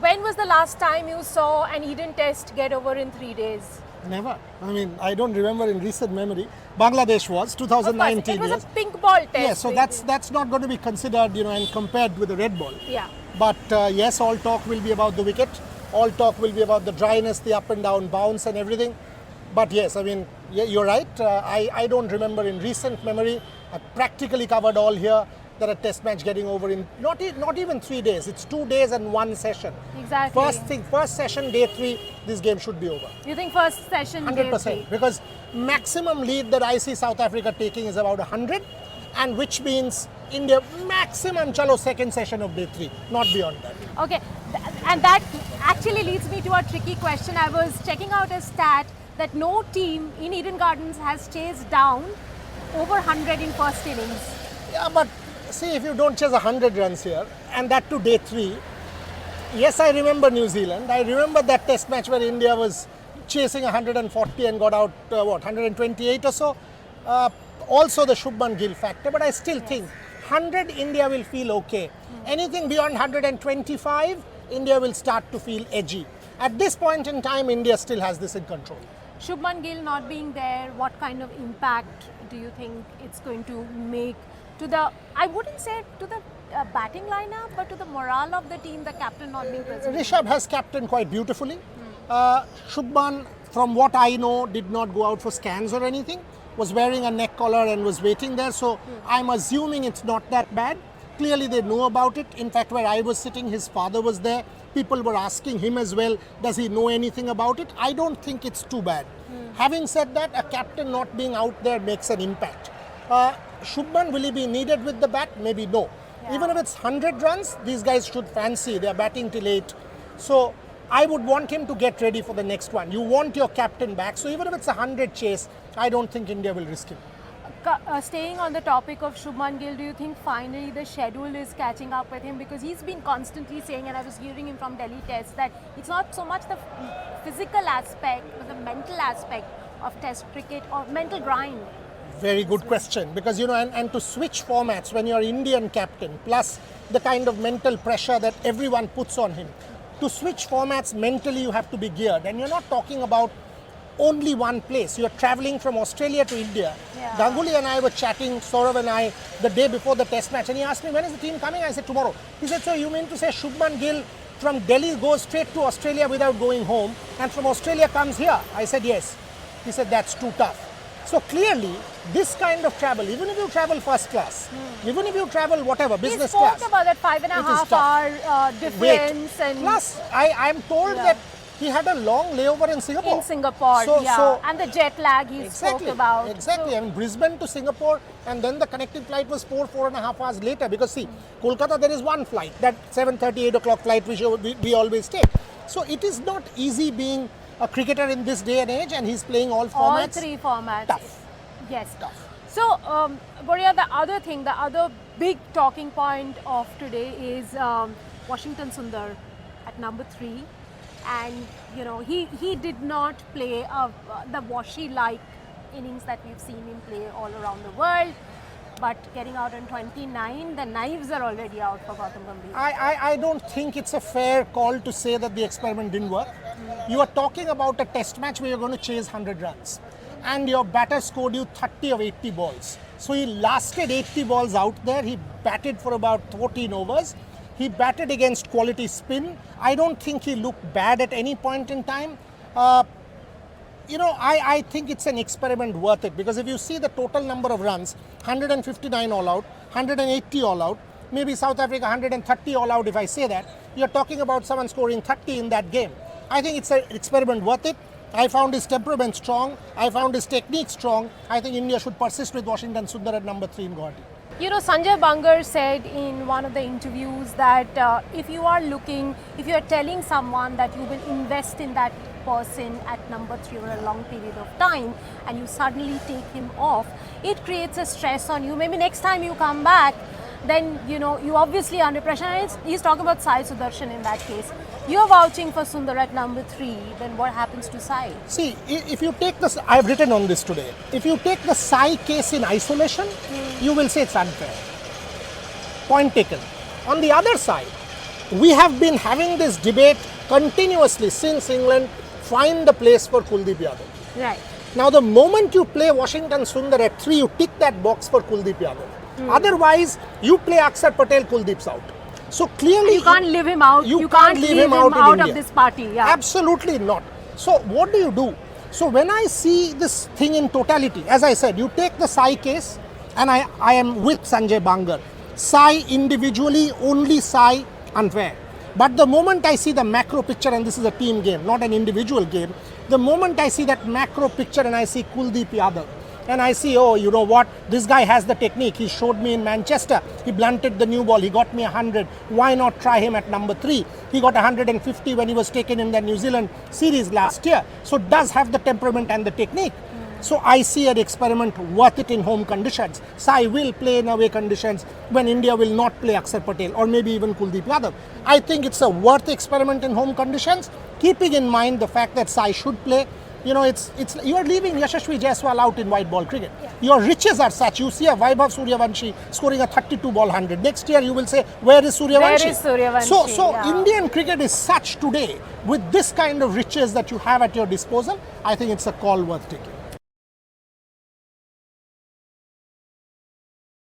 When was the last time you saw an Eden test get over in 3 days? Never. I mean, I don't remember in recent memory. Bangladesh was 2019. It was yes. a pink ball test. Yeah, so that's not going to be considered, and compared with the red ball. Yeah. But yes, all talk will be about the wicket. All talk will be about the dryness, the up and down bounce and everything. But yes, I mean, yeah, you're right. I don't remember in recent memory. I practically covered all here. That a test match getting over in not even 3 days. It's 2 days and one session. Exactly. First session, day 3, this game should be over. You think first session, 100%. day 3? Because maximum lead that I see South Africa taking is about 100, and which means India maximum chalo second session of day 3, not beyond that. Okay, and that actually leads me to a tricky question. I was checking out a stat that no team in Eden Gardens has chased down over 100 in first innings. Yeah, but see, if you don't chase 100 runs here, and that to day 3, yes, I remember New Zealand. I remember that test match where India was chasing 140 and got out, 128 or so. Also the Shubman Gill factor, but I still think 100 India will feel okay. Anything beyond 125, India will start to feel edgy. At this point in time, India still has this in control. Shubman Gill not being there, what kind of impact do you think it's going to make to the, I wouldn't say to the batting lineup, but to the morale of the team, the captain not being present? Rishabh has captained quite beautifully. Shubman, from what I know, did not go out for scans or anything, was wearing a neck collar and was waiting there. So I'm assuming it's not that bad. Clearly they know about it. In fact, where I was sitting, his father was there. People were asking him as well, does he know anything about it? I don't think it's too bad. Having said that, a captain not being out there makes an impact. Shubman, will he be needed with the bat? Maybe no. Yeah. Even if it's 100 runs, these guys should fancy. They're batting till 8. So I would want him to get ready for the next one. You want your captain back. So even if it's 100 chase, I don't think India will risk him. Staying on the topic of Shubman Gill, do you think finally the schedule is catching up with him? Because he's been constantly saying, and I was hearing him from Delhi Test, that it's not so much the physical aspect, but the mental aspect of Test cricket or mental grind. Very good question, because and to switch formats when you're Indian captain, plus the kind of mental pressure that everyone puts on him, to switch formats mentally you have to be geared, and you're not talking about only one place. You're traveling from Australia to India. Yeah. Ganguly and I were chatting, Saurav and I, the day before the test match, and he asked me, when is the team coming? I said, tomorrow. He said, so you mean to say Shubman Gill from Delhi goes straight to Australia without going home, and from Australia comes here? I said, yes. He said, that's too tough. So clearly, this kind of travel, even if you travel first class, even if you travel whatever, business class. He spoke about that 5.5 hour difference. Wait. Plus, I'm told that he had a long layover in Singapore. And the jet lag he spoke about. Exactly, I mean Brisbane to Singapore, and then the connecting flight was 4.5 hours later, because see, Kolkata there is one flight, that 7:30, 8 o'clock flight we always take. So it is not easy being a cricketer in this day and age, and he's playing all formats. All 3 formats. Tough. Yes. Tough. So, Boria, the other big talking point of today is Washington Sundar at number 3. And, he did not play the Washi-like innings that we've seen him play all around the world. But getting out in 29, the knives are already out for Gautam Gambhir. I don't think it's a fair call to say that the experiment didn't work. You are talking about a test match where you're going to chase 100 runs. And your batter scored you 30 of 80 balls. So he lasted 80 balls out there. He batted for about 14 overs. He batted against quality spin. I don't think he looked bad at any point in time. I think it's an experiment worth it, because if you see the total number of runs, 159 all out, 180 all out, maybe South Africa 130 all out, if I say that, you're talking about someone scoring 30 in that game. I think it's an experiment worth it. I found his temperament strong. I found his technique strong. I think India should persist with Washington Sundar at number 3 in Guwahati. Sanjay Bangar said in one of the interviews that if you are telling someone that you will invest in that person at number 3 over a long period of time, and you suddenly take him off, it creates a stress on you. Maybe next time you come back, then you obviously are under pressure. And he's talking about Sai Sudarshan in that case. You're vouching for Sundar at number 3, then what happens to Sai? See, if you take this, I've written on this today. If you take the Sai case in isolation, you will say it's unfair. Point taken. On the other side, we have been having this debate continuously since England find the place for Kuldeep Yadav. Right. Now, the moment you play Washington Sundar at 3, you tick that box for Kuldeep Yadav. Otherwise, you play Akshar Patel, Kuldeep's out. So clearly, You can't leave him out. You can't leave leave him out in of India. this party. Yeah. Absolutely not. So what do? So when I see this thing in totality, as I said, you take the Sai case, and I am with Sanjay Bangar. Sai individually, only Sai unfair. But the moment I see the macro picture, and this is a team game, not an individual game, the moment I see that macro picture and I see Kuldeep Yadav, and I see, oh, you know what, this guy has the technique. He showed me in Manchester. He blunted the new ball. He got me 100. Why not try him at number 3? He got 150 when he was taken in the New Zealand series last year. So does have the temperament and the technique. So I see an experiment worth it in home conditions. Sai will play in away conditions when India will not play Akshar Patel or maybe even Kuldeep Yadav. I think it's a worth experiment in home conditions, keeping in mind the fact that Sai should play. You know, it's you are leaving Yashasvi Jaiswal out in white ball cricket. Yeah. Your riches are such. You see a Vaibhav Suryavanshi scoring a 32 ball 100. Next year you will say, where is Suryavanshi? Where is Suryavanshi? So yeah. Indian cricket is such today with this kind of riches that you have at your disposal. I think it's a call worth taking.